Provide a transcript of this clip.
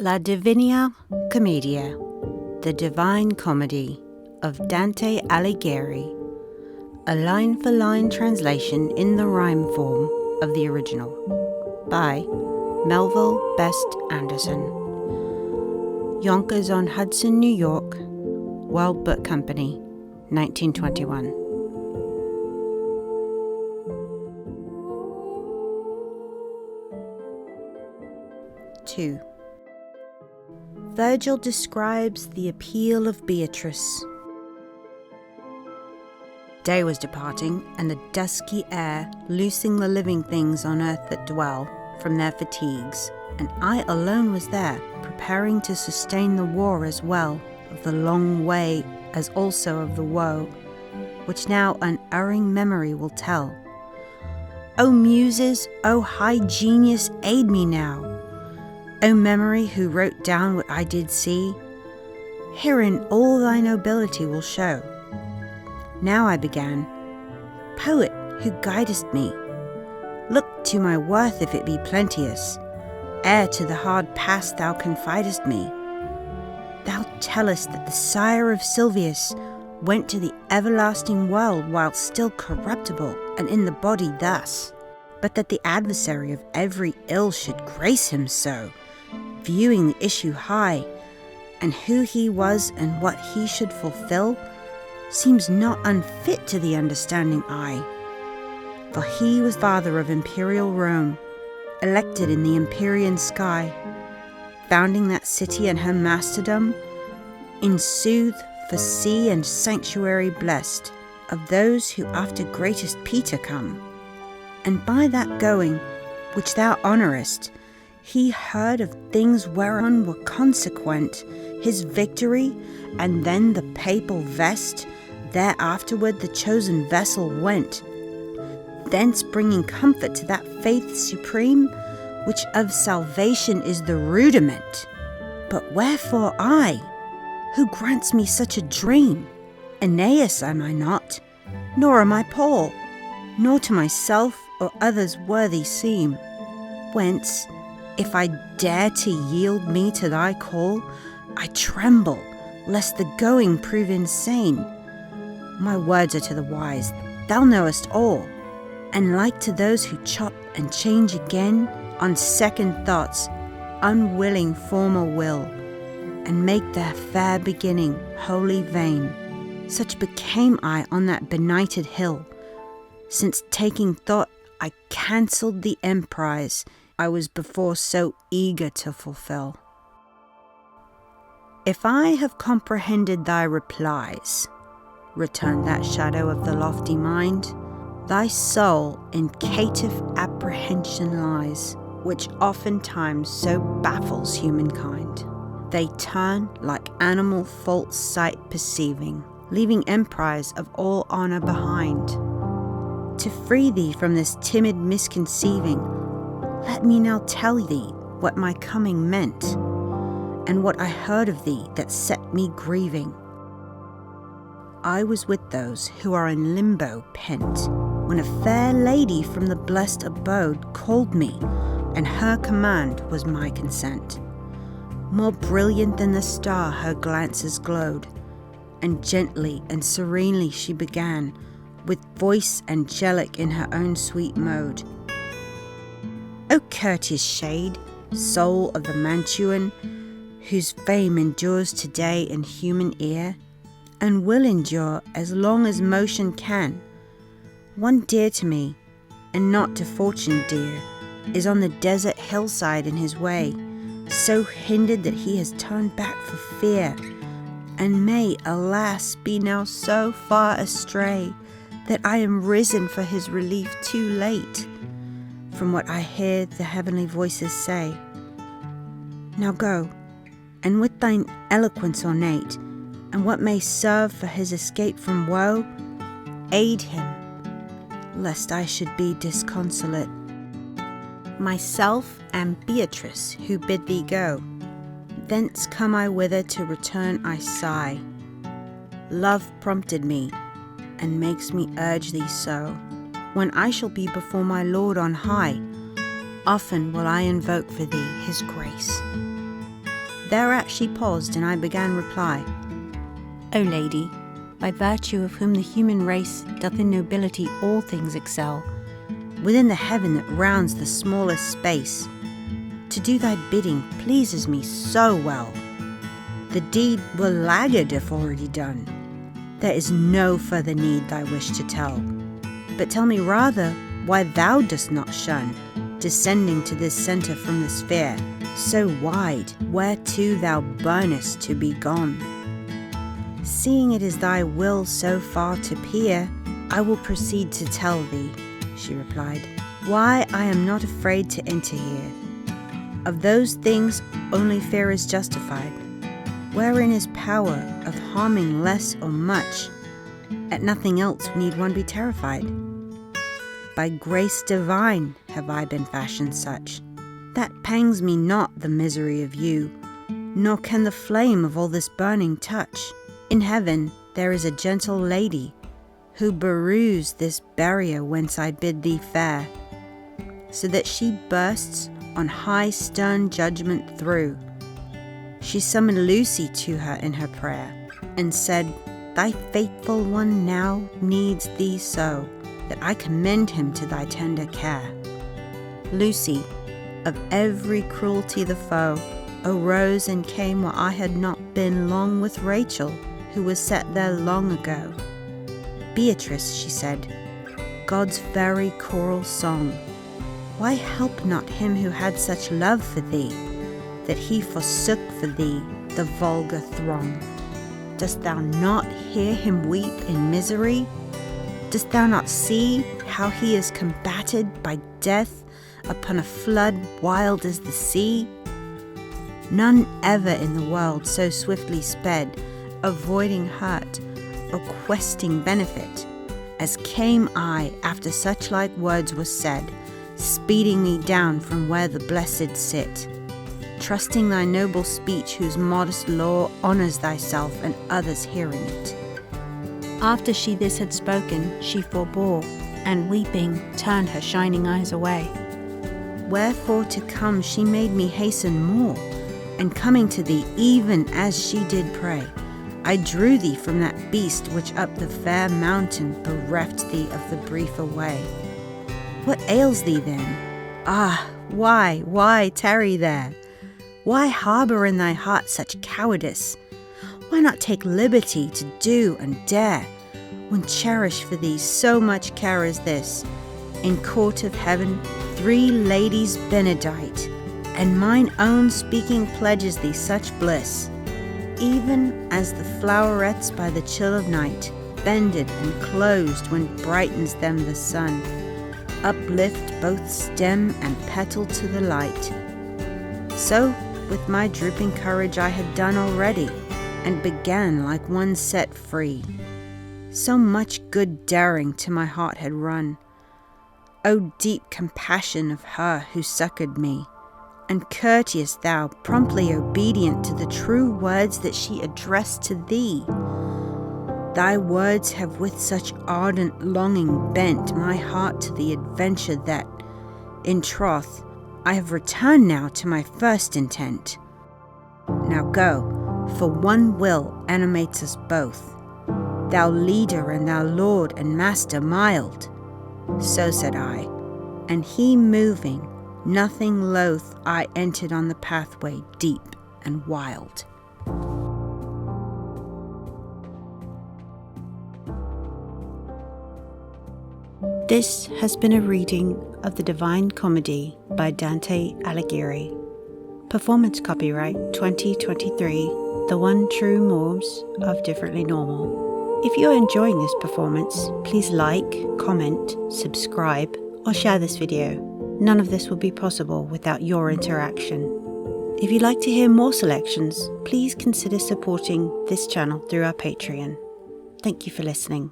La Divina Commedia, the Divine Comedy of Dante Alighieri, a line-for-line translation in the rhyme form of the original, by Melville Best Anderson. Yonkers-on-Hudson, New York, World Book Company, 1921. Two. Virgil describes the appeal of Beatrice. Day was departing, and the dusky air loosing the living things on earth that dwell from their fatigues, and I alone was there, preparing to sustain the war as well of the long way as also of the woe, which now unerring memory will tell. O Muses, O high genius, aid me now! O memory, who wrote down what I did see, herein all thy nobility will show. Now I began, Poet, who guidest me, look to my worth if it be plenteous, ere to the hard past thou confidest me. Thou tellest that the sire of Silvius went to the everlasting world while still corruptible and in the body thus, but that the adversary of every ill should grace him so, viewing the issue high, and who he was and what he should fulfill, seems not unfit to the understanding eye. For he was father of imperial Rome, elected in the empyrean sky, founding that city and her masterdom, in sooth for sea and sanctuary blessed, of those who after greatest Peter come. And by that going, which thou honourest, he heard of things whereon were consequent his victory, and then the papal vest, thereafterward the chosen vessel went, thence bringing comfort to that faith supreme, which of salvation is the rudiment. But wherefore I, who grants me such a dream? Aeneas am I not, nor am I Paul, nor to myself or others worthy seem. Whence, if I dare to yield me to thy call, I tremble, lest the going prove insane. My words are to the wise, thou knowest all, and like to those who chop and change again, on second thoughts, unwilling form a will, and make their fair beginning wholly vain. Such became I on that benighted hill, since taking thought I cancelled the emprise I was before so eager to fulfill. If I have comprehended thy replies, returned that shadow of the lofty mind, thy soul in caitiff apprehension lies, which oftentimes so baffles humankind. They turn like animal false sight perceiving, leaving emprise of all honour behind. To free thee from this timid misconceiving, let me now tell thee what my coming meant, and what I heard of thee that set me grieving. I was with those who are in limbo pent, when a fair lady from the blessed abode called me, and her command was my consent. More brilliant than the star her glances glowed, and gently and serenely she began, with voice angelic in her own sweet mode. O courteous shade, soul of the Mantuan, whose fame endures today in human ear, and will endure as long as motion can, one dear to me, and not to fortune dear, is on the desert hillside in his way, so hindered that he has turned back for fear, and may, alas, be now so far astray, that I am risen for his relief too late, from what I hear the heavenly voices say. Now go, and with thine eloquence ornate, and what may serve for his escape from woe, aid him, lest I should be disconsolate. Myself am Beatrice, who bid thee go. Thence come I whither to return I sigh. Love prompted me, and makes me urge thee so. When I shall be before my Lord on high, often will I invoke for thee his grace. Thereat she paused, and I began reply. O lady, by virtue of whom the human race doth in nobility all things excel, within the heaven that rounds the smallest space, to do thy bidding pleases me so well. The deed were laggard if already done. There is no further need thy wish to tell. But tell me rather why thou dost not shun, descending to this centre from the sphere, so wide, whereto thou burnest to be gone. Seeing it is thy will so far to peer, I will proceed to tell thee, she replied, why I am not afraid to enter here. Of those things only fear is justified, wherein is power of harming less or much. At nothing else need one be terrified. By grace divine have I been fashioned such, that pangs me not the misery of you, nor can the flame of all this burning touch. In heaven there is a gentle lady, who berues this barrier whence I bid thee fare, so that she bursts on high stern judgment through. She summoned Lucy to her in her prayer, and said, thy faithful one now needs thee so, that I commend him to thy tender care. Lucy, of every cruelty the foe, arose and came where I had not been long with Rachel, who was set there long ago. Beatrice, she said, God's very choral song, why help not him who had such love for thee, that he forsook for thee the vulgar throng? Dost thou not hear him weep in misery? Dost thou not see how he is combated by death upon a flood wild as the sea? None ever in the world so swiftly sped, avoiding hurt or questing benefit, as came I after such like words were said, speeding me down from where the blessed sit, trusting thy noble speech, whose modest law honours thyself and others hearing it. After she this had spoken, she forbore, and weeping turned her shining eyes away. Wherefore to come she made me hasten more, and coming to thee even as she did pray, I drew thee from that beast which up the fair mountain bereft thee of the briefer way. What ails thee then? Ah, why tarry there? Why harbour in thy heart such cowardice? Why not take liberty to do and dare, when cherished for thee so much care as this? In court of heaven 3 ladies benedight, and mine own speaking pledges thee such bliss, even as the flowerets by the chill of night, bended and closed when brightens them the sun, uplift both stem and petal to the light. So with my drooping courage I had done already, and began like one set free. So much good daring to my heart had run. O deep compassion of her who succoured me, and courteous thou, promptly obedient to the true words that she addressed to thee. Thy words have with such ardent longing bent my heart to the adventure that, in troth, I have returned now to my first intent. Now go, for one will animates us both, thou leader and thou lord and master mild. So said I, and he moving, nothing loath, I entered on the pathway deep and wild. This has been a reading of The Divine Comedy by Dante Alighieri. Performance copyright 2023, The One True Morbs of Differently Normal. If you are enjoying this performance, please like, comment, subscribe, or share this video. None of this would be possible without your interaction. If you'd like to hear more selections, please consider supporting this channel through our Patreon. Thank you for listening.